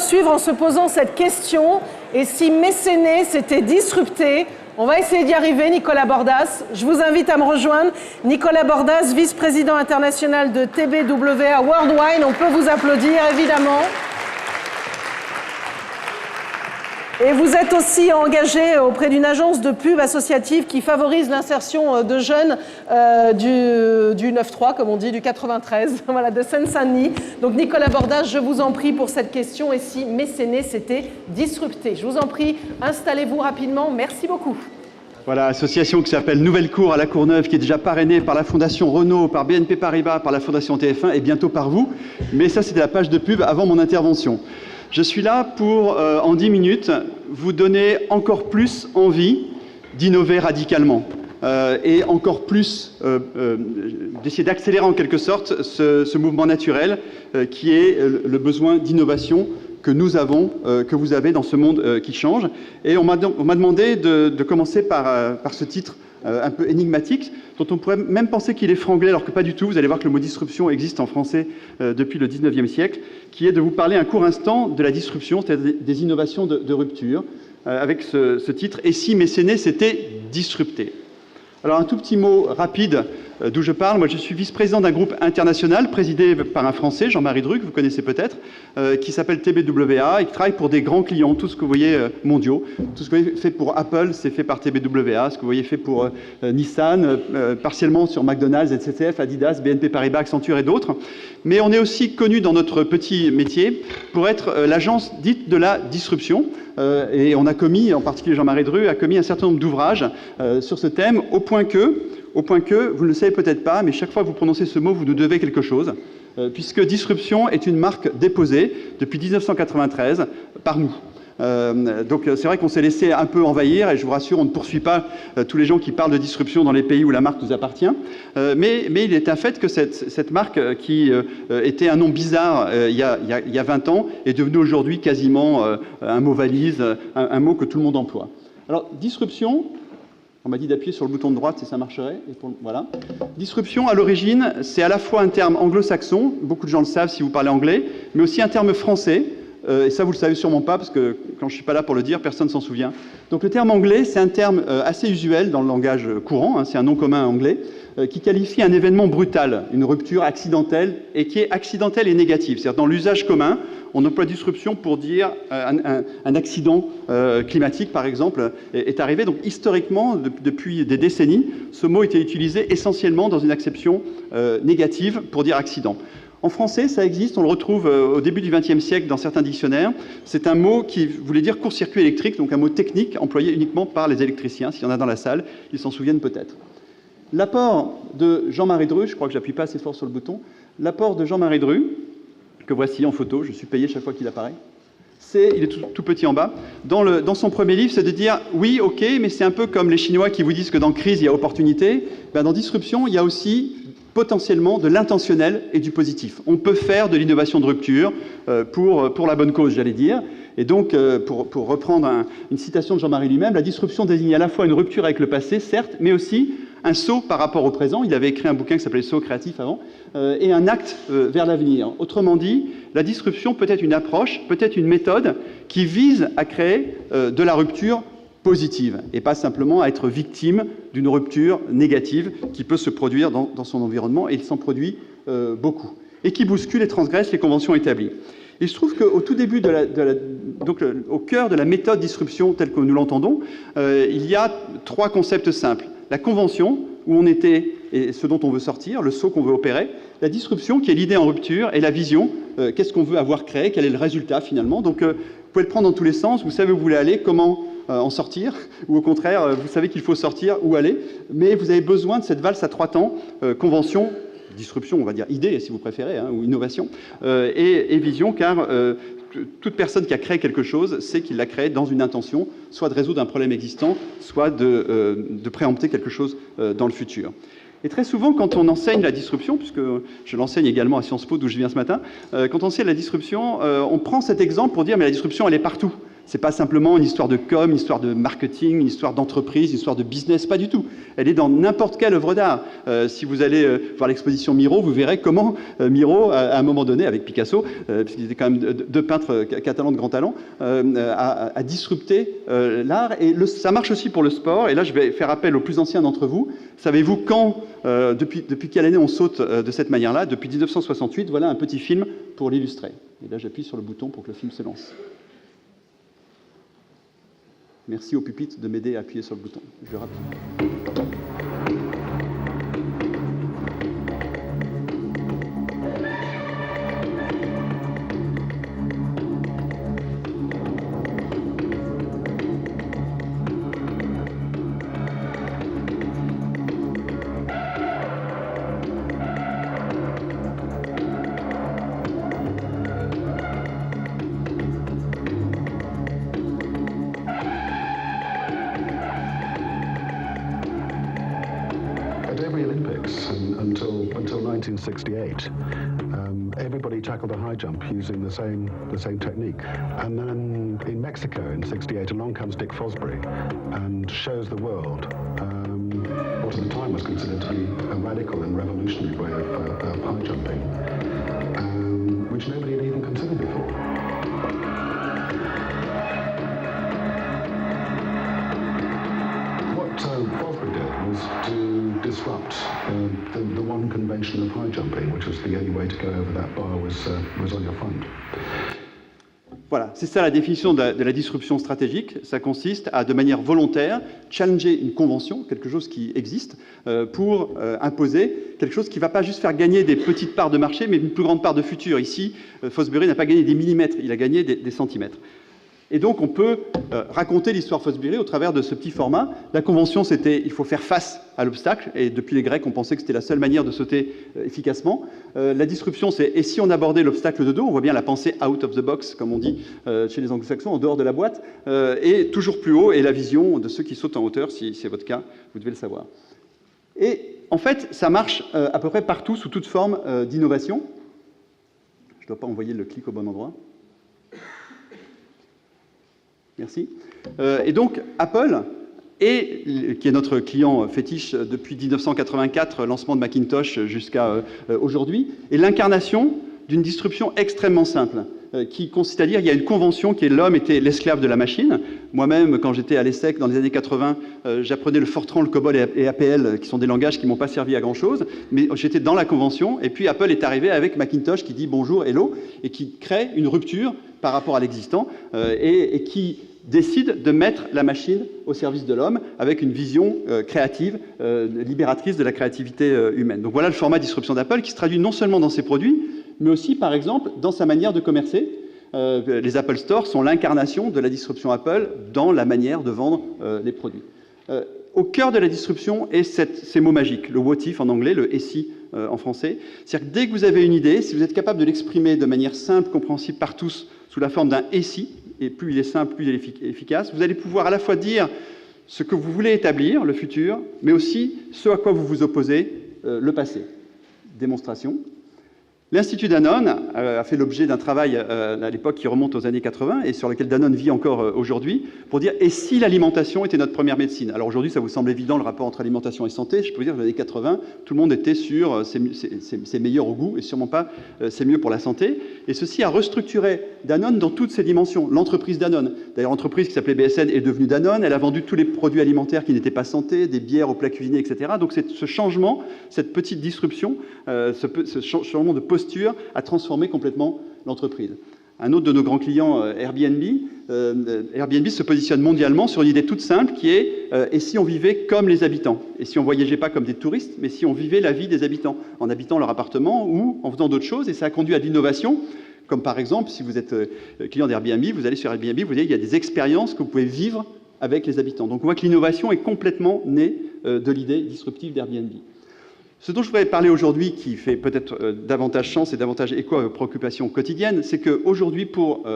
poursuivre en se posant cette question. Et si mécéner, c'était disrupter? On va essayer d'y arriver, Nicolas Bordas. Je vous invite à me rejoindre. Nicolas Bordas, vice-président international de TBWA Worldwide. On peut vous applaudir, évidemment. Et vous êtes aussi engagé auprès d'une agence de pub associative qui favorise l'insertion de jeunes du 9-3, comme on dit, du 93, voilà, de Seine-Saint-Denis. Donc Nicolas Bordas, je vous en prie pour cette question. Et si mécéner, c'était disrupter? Je vous en prie, installez-vous rapidement. Merci beaucoup. Voilà, association qui s'appelle Nouvelle Cour à la Courneuve, qui est déjà parrainée par la Fondation Renault, par BNP Paribas, par la Fondation TF1 et bientôt par vous. Mais ça, c'était la page de pub avant mon intervention. Je suis là pour, en 10 minutes, vous donner encore plus envie d'innover radicalement et encore plus d'essayer d'accélérer en quelque sorte ce mouvement naturel qui est le besoin d'innovation que nous avons, que vous avez dans ce monde qui change. Et on m'a demandé de commencer par ce titre un peu énigmatique, dont on pourrait même penser qu'il est franglais, alors que pas du tout. Vous allez voir que le mot disruption existe en français depuis le 19e siècle, qui est de vous parler un court instant de la disruption, c'est-à-dire des innovations de rupture, avec ce titre « Et si mécéner, c'était disrupter ». Alors un tout petit mot rapide d'où je parle. Moi, je suis vice-président d'un groupe international présidé par un Français, Jean-Marie Dru, que vous connaissez peut-être, qui s'appelle TBWA et qui travaille pour des grands clients, tout ce que vous voyez mondiaux. Tout ce que vous voyez fait pour Apple, c'est fait par TBWA. Ce que vous voyez fait pour Nissan, partiellement sur McDonald's, SNCF, Adidas, BNP Paribas, Accenture et d'autres. Mais on est aussi connu dans notre petit métier pour être l'agence dite de la disruption. Et on a commis, en particulier Jean-Marie Dru, a commis un certain nombre d'ouvrages sur ce thème, au point que, vous ne le savez peut-être pas, mais chaque fois que vous prononcez ce mot, vous nous devez quelque chose, puisque disruption est une marque déposée depuis 1993 par nous. Donc c'est vrai qu'on s'est laissé un peu envahir, et je vous rassure, on ne poursuit pas tous les gens qui parlent de disruption dans les pays où la marque nous appartient, mais il est un fait que cette marque qui était un nom bizarre il y a 20 ans est devenue aujourd'hui quasiment un mot valise, un mot que tout le monde emploie. Alors disruption, on m'a dit d'appuyer sur le bouton de droite et ça marcherait. Voilà. Disruption, à l'origine, c'est à la fois un terme anglo-saxon, beaucoup de gens le savent si vous parlez anglais, mais aussi un terme français. Et ça, vous ne le savez sûrement pas, parce que quand je ne suis pas là pour le dire, personne ne s'en souvient. Donc le terme anglais, c'est un terme assez usuel dans le langage courant, hein, c'est un nom commun anglais, qui qualifie un événement brutal, une rupture accidentelle, et qui est accidentelle et négative. C'est-à-dire dans l'usage commun, on emploie disruption pour dire un accident climatique, par exemple, est arrivé. Donc historiquement, depuis des décennies, ce mot était utilisé essentiellement dans une acception négative pour dire accident. En français, ça existe, on le retrouve au début du XXe siècle dans certains dictionnaires. C'est un mot qui voulait dire court-circuit électrique, donc un mot technique employé uniquement par les électriciens. S'il y en a dans la salle, ils s'en souviennent peut-être. L'apport de Jean-Marie Dru, je crois que j'appuie pas assez fort sur le bouton, l'apport de Jean-Marie Dru, que voici en photo, je suis payé chaque fois qu'il apparaît, il est tout petit en bas, dans son premier livre, c'est de dire « oui, ok, mais c'est un peu comme les Chinois qui vous disent que dans crise, il y a opportunité. » Dans disruption, il y a aussi potentiellement de l'intentionnel et du positif. On peut faire de l'innovation de rupture pour la bonne cause, j'allais dire. Et donc, pour reprendre une citation de Jean-Marie lui-même, la disruption désigne à la fois une rupture avec le passé, certes, mais aussi un saut par rapport au présent. Il avait écrit un bouquin qui s'appelait « Saut créatif » avant, et un acte vers l'avenir. Autrement dit, la disruption peut être une approche, peut être une méthode qui vise à créer de la rupture positive et pas simplement à être victime d'une rupture négative qui peut se produire dans son environnement, et il s'en produit beaucoup, et qui bouscule et transgresse les conventions établies. Il se trouve qu'au tout début, donc au cœur de la méthode disruption telle que nous l'entendons, il y a 3 concepts simples. La convention, où on était et ce dont on veut sortir, le saut qu'on veut opérer, la disruption, qui est l'idée en rupture, et la vision, qu'est-ce qu'on veut avoir créé, quel est le résultat finalement. Donc vous pouvez le prendre dans tous les sens, vous savez où vous voulez aller, comment en sortir, ou au contraire, vous savez qu'il faut sortir, où aller, mais vous avez besoin de cette valse à 3 temps, convention, disruption, on va dire idée, si vous préférez, hein, ou innovation, et vision, car toute personne qui a créé quelque chose sait qu'il l'a créé dans une intention, soit de résoudre un problème existant, soit de préempter quelque chose dans le futur. Et très souvent, quand on enseigne la disruption, puisque je l'enseigne également à Sciences Po, d'où je viens ce matin, quand on enseigne la disruption, on prend cet exemple pour dire « mais la disruption, elle est partout ». C'est pas simplement une histoire de com, une histoire de marketing, une histoire d'entreprise, une histoire de business, pas du tout. Elle est dans n'importe quelle œuvre d'art. Si vous allez voir l'exposition Miro, vous verrez comment Miro, à un moment donné, avec Picasso, puisqu'ils étaient quand même deux peintres catalans de grand talent, a disrupté l'art. Et ça marche aussi pour le sport. Et là, je vais faire appel aux plus anciens d'entre vous. Savez-vous quand, depuis quelle année on saute de cette manière-là? Depuis 1968, voilà un petit film pour l'illustrer. Et là, j'appuie sur le bouton pour que le film se lance. Merci au pupitre de m'aider à appuyer sur le bouton. Je vais rappeler. Until 1968, everybody tackled a high jump using the same technique. And then in Mexico in '68, along comes Dick Fosbury and shows the world what at the time was considered to be a radical and revolutionary way of high jumping, which nobody had even considered before. What Fosbury did was to disrupt the one convention of high jumping, which was the only way to go over that bar was on your front. Voilà, c'est ça la définition de la disruption stratégique. Ça consiste à, de manière volontaire, challenger une convention, quelque chose qui existe, pour imposer quelque chose qui ne va pas juste faire gagner des petites parts de marché, mais une plus grande part de futur. Ici, Fosbury n'a pas gagné des millimètres, il a gagné des centimètres. Et donc, on peut raconter l'histoire Fosbury au travers de ce petit format. La convention, c'était il faut faire face à l'obstacle. Et depuis les Grecs, on pensait que c'était la seule manière de sauter efficacement. La disruption, c'est et si on abordait l'obstacle de dos, on voit bien la pensée out of the box, comme on dit chez les anglo-saxons, en dehors de la boîte, et toujours plus haut, et la vision de ceux qui sautent en hauteur, si c'est votre cas, vous devez le savoir. Et en fait, ça marche à peu près partout, sous toute forme d'innovation. Je ne dois pas envoyer le clic au bon endroit. Merci. Et donc, Apple, qui est notre client fétiche depuis 1984, lancement de Macintosh jusqu'à aujourd'hui, est l'incarnation d'une disruption extrêmement simple, qui consiste à dire qu'il y a une convention qui est l'homme était l'esclave de la machine. Moi-même, quand j'étais à l'ESSEC dans les années 80, j'apprenais le Fortran, le COBOL et APL, qui sont des langages qui ne m'ont pas servi à grand-chose, mais j'étais dans la convention, et puis Apple est arrivé avec Macintosh qui dit bonjour, hello, et qui crée une rupture par rapport à l'existant, et qui décide de mettre la machine au service de l'homme avec une vision créative, libératrice de la créativité humaine. Donc voilà le format disruption d'Apple qui se traduit non seulement dans ses produits, mais aussi, par exemple, dans sa manière de commercer. Les Apple Store sont l'incarnation de la disruption Apple dans la manière de vendre les produits. Au cœur de la disruption est ces mots magiques, le what if en anglais, le et si en français. C'est-à-dire que dès que vous avez une idée, si vous êtes capable de l'exprimer de manière simple, compréhensible par tous, sous la forme d'un et si, et plus il est simple, plus il est efficace, vous allez pouvoir à la fois dire ce que vous voulez établir, le futur, mais aussi ce à quoi vous vous opposez, le passé. Démonstration. L'Institut Danone a fait l'objet d'un travail à l'époque qui remonte aux années 80 et sur lequel Danone vit encore aujourd'hui, pour dire « et si l'alimentation était notre première médecine ?» Alors aujourd'hui, ça vous semble évident, le rapport entre alimentation et santé. Je peux vous dire que dans les années 80, tout le monde était sur c'est meilleur au goût et sûrement pas c'est mieux pour la santé. Et ceci a restructuré Danone dans toutes ses dimensions. L'entreprise Danone, d'ailleurs l'entreprise qui s'appelait BSN est devenue Danone, elle a vendu tous les produits alimentaires qui n'étaient pas santé, des bières aux plats cuisinés, etc. Donc ce changement, cette petite disruption, ce changement de posture a transformé complètement l'entreprise. Un autre de nos grands clients, Airbnb, Airbnb se positionne mondialement sur une idée toute simple qui est et si on vivait comme les habitants? Et si on ne voyageait pas comme des touristes, mais si on vivait la vie des habitants, en habitant leur appartement ou en faisant d'autres choses? Et ça a conduit à de l'innovation, comme par exemple, si vous êtes client d'Airbnb, vous allez sur Airbnb, vous voyez qu'il y a des expériences que vous pouvez vivre avec les habitants. Donc on voit que l'innovation est complètement née de l'idée disruptive d'Airbnb. Ce dont je voudrais parler aujourd'hui, qui fait peut-être davantage sens et davantage écho à vos préoccupations quotidiennes, c'est qu'aujourd'hui, pour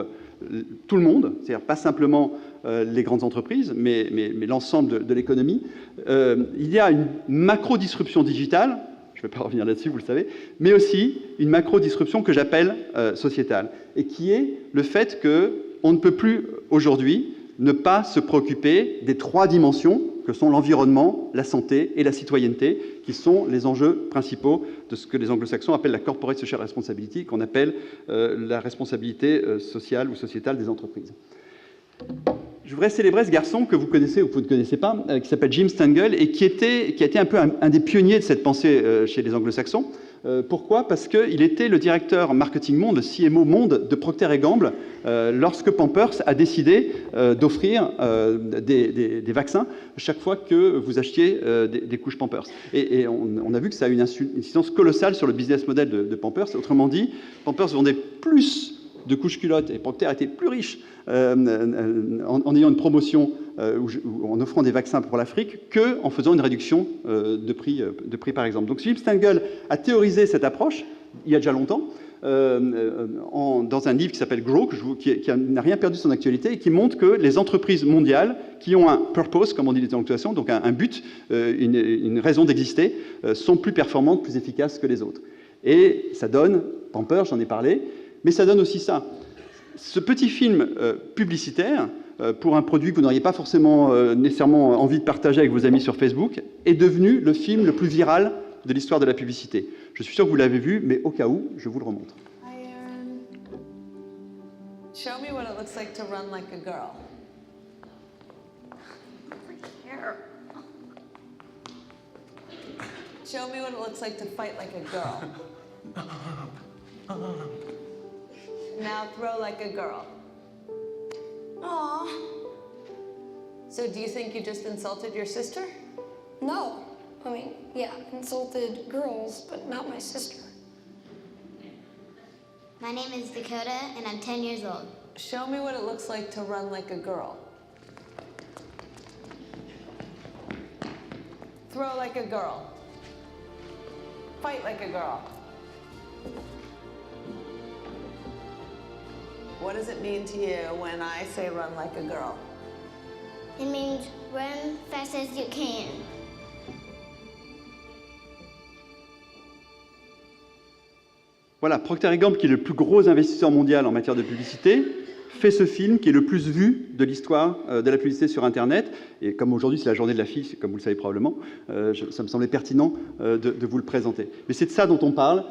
tout le monde, c'est-à-dire pas simplement les grandes entreprises, mais l'ensemble de l'économie, il y a une macro-disruption digitale, je ne vais pas revenir là-dessus, vous le savez, mais aussi une macro-disruption que j'appelle sociétale, et qui est le fait qu'on ne peut plus aujourd'hui ne pas se préoccuper des 3 dimensions que sont l'environnement, la santé et la citoyenneté, qui sont les enjeux principaux de ce que les anglo-saxons appellent la corporate social responsibility, qu'on appelle la responsabilité sociale ou sociétale des entreprises. Je voudrais célébrer ce garçon que vous connaissez ou que vous ne connaissez pas, qui s'appelle Jim Stengel, et qui a été un peu un des pionniers de cette pensée chez les anglo-saxons. Pourquoi? Parce qu'il était le directeur marketing monde, le CMO monde de Procter & Gamble, lorsque Pampers a décidé d'offrir des vaccins chaque fois que vous achetiez des couches Pampers. Et on a vu que ça a une incidence colossale sur le business model de Pampers. Autrement dit, Pampers vendait plus de couches culottes, et Procter était plus riche en ayant une promotion ou en offrant des vaccins pour l'Afrique qu'en faisant une réduction de prix par exemple. Donc Philippe Stengel a théorisé cette approche il y a déjà longtemps dans un livre qui s'appelle Grow, qui n'a rien perdu de son actualité et qui montre que les entreprises mondiales qui ont un purpose, comme on dit les anglo-saxons, donc un but, une raison d'exister, sont plus performantes, plus efficaces que les autres. Et ça donne, Pampers, j'en ai parlé, mais ça donne aussi ça. Ce petit film publicitaire, pour un produit que vous n'auriez pas forcément nécessairement envie de partager avec vos amis sur Facebook, est devenu le film le plus viral de l'histoire de la publicité. Je suis sûr que vous l'avez vu, mais au cas où, je vous le remontre. Hi, Aaron. Show me what it looks like to run like a girl. Here. Show me what it looks like to fight like a girl. Now throw like a girl. Aw. So do you think you just insulted your sister? No. I mean, yeah, insulted girls, but not my sister. My name is Dakota, and I'm 10 years old. Show me what it looks like to run like a girl. Throw like a girl. Fight like a girl. What does it mean to you when I say run like a girl? It means run fast as you can. Voilà, Procter & Gamble, qui est le plus gros investisseur mondial en matière de publicité, fait ce film qui est le plus vu de l'histoire de la publicité sur Internet. Et comme aujourd'hui, c'est la journée de la fille, comme vous le savez probablement, ça me semblait pertinent de vous le présenter. Mais c'est de ça dont on parle.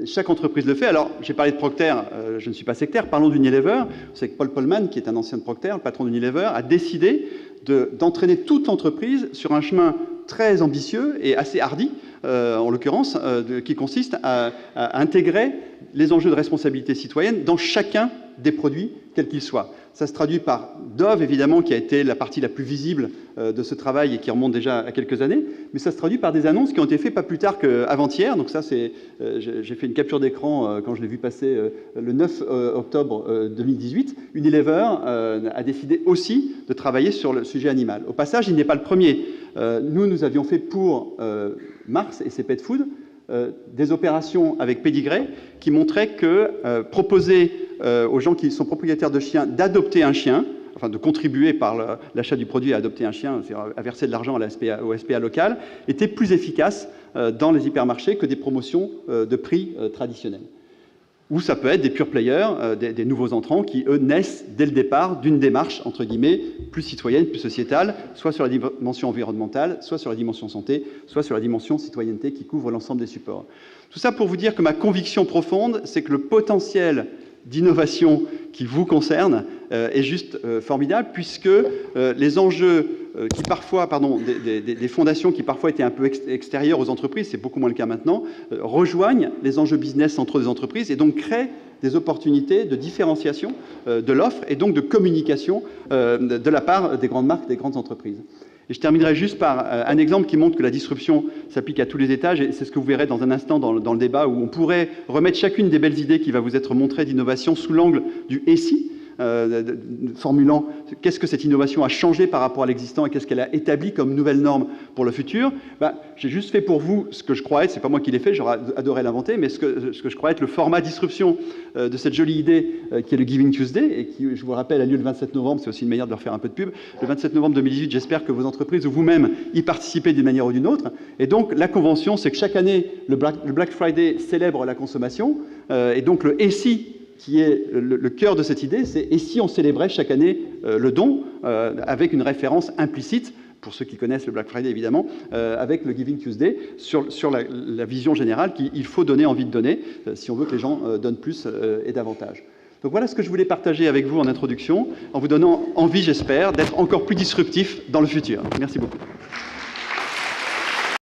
Chaque entreprise le fait. Alors, j'ai parlé de Procter, je ne suis pas sectaire. Parlons d'Unilever. Vous savez que Paul Polman, qui est un ancien de Procter, le patron d'Unilever, a décidé d'entraîner toute l'entreprise sur un chemin très ambitieux et assez hardi, en l'occurrence, qui consiste à intégrer les enjeux de responsabilité citoyenne dans chacun des produits, quels qu'ils soient. Ça se traduit par Dove, évidemment, qui a été la partie la plus visible de ce travail et qui remonte déjà à quelques années, mais ça se traduit par des annonces qui ont été faites pas plus tard qu'avant-hier. Donc ça, j'ai fait une capture d'écran quand je l'ai vu passer le 9 octobre 2018. Unilever a décidé aussi de travailler sur le sujet animal. Au passage, il n'est pas le premier. Nous avions fait pour Mars et ses pet food des opérations avec Pedigree qui montraient que proposer aux gens qui sont propriétaires de chiens d'adopter un chien, enfin de contribuer par l'achat du produit à adopter un chien, c'est-à-dire à verser de l'argent au SPA local, était plus efficace dans les hypermarchés que des promotions de prix traditionnels. Ou ça peut être des pure players, des nouveaux entrants qui, eux, naissent dès le départ d'une démarche, entre guillemets, plus citoyenne, plus sociétale, soit sur la dimension environnementale, soit sur la dimension santé, soit sur la dimension citoyenneté qui couvre l'ensemble des supports. Tout ça pour vous dire que ma conviction profonde, c'est que le potentiel d'innovation qui vous concerne est juste formidable, puisque les enjeux qui parfois, des fondations qui parfois étaient un peu extérieures aux entreprises, c'est beaucoup moins le cas maintenant, rejoignent les enjeux business centraux des entreprises et donc créent des opportunités de différenciation de l'offre et donc de communication de la part des grandes marques, des grandes entreprises. Et je terminerai juste par un exemple qui montre que la disruption s'applique à tous les étages, et c'est ce que vous verrez dans un instant dans le débat, où on pourrait remettre chacune des belles idées qui va vous être montrée d'innovation sous l'angle du « et si », formulant qu'est-ce que cette innovation a changé par rapport à l'existant et qu'est-ce qu'elle a établi comme nouvelle norme pour le futur. J'ai juste fait pour vous ce que je crois être, c'est pas moi qui l'ai fait, j'aurais adoré l'inventer, mais ce que je crois être le format disruption de cette jolie idée qui est le Giving Tuesday et qui, je vous rappelle, a lieu le 27 novembre, c'est aussi une manière de leur faire un peu de pub. Le 27 novembre 2018, j'espère que vos entreprises ou vous-même y participez d'une manière ou d'une autre. Et donc la convention, c'est que chaque année, le Black Friday célèbre la consommation, et donc le « et si » qui est le cœur de cette idée, c'est « et si on célébrait chaque année le don avec une référence implicite » pour ceux qui connaissent le Black Friday évidemment, avec le Giving Tuesday, sur la vision générale qu'il faut donner envie de donner, si on veut que les gens donnent plus et davantage. Donc voilà ce que je voulais partager avec vous en introduction, en vous donnant envie, j'espère, d'être encore plus disruptif dans le futur. Merci beaucoup.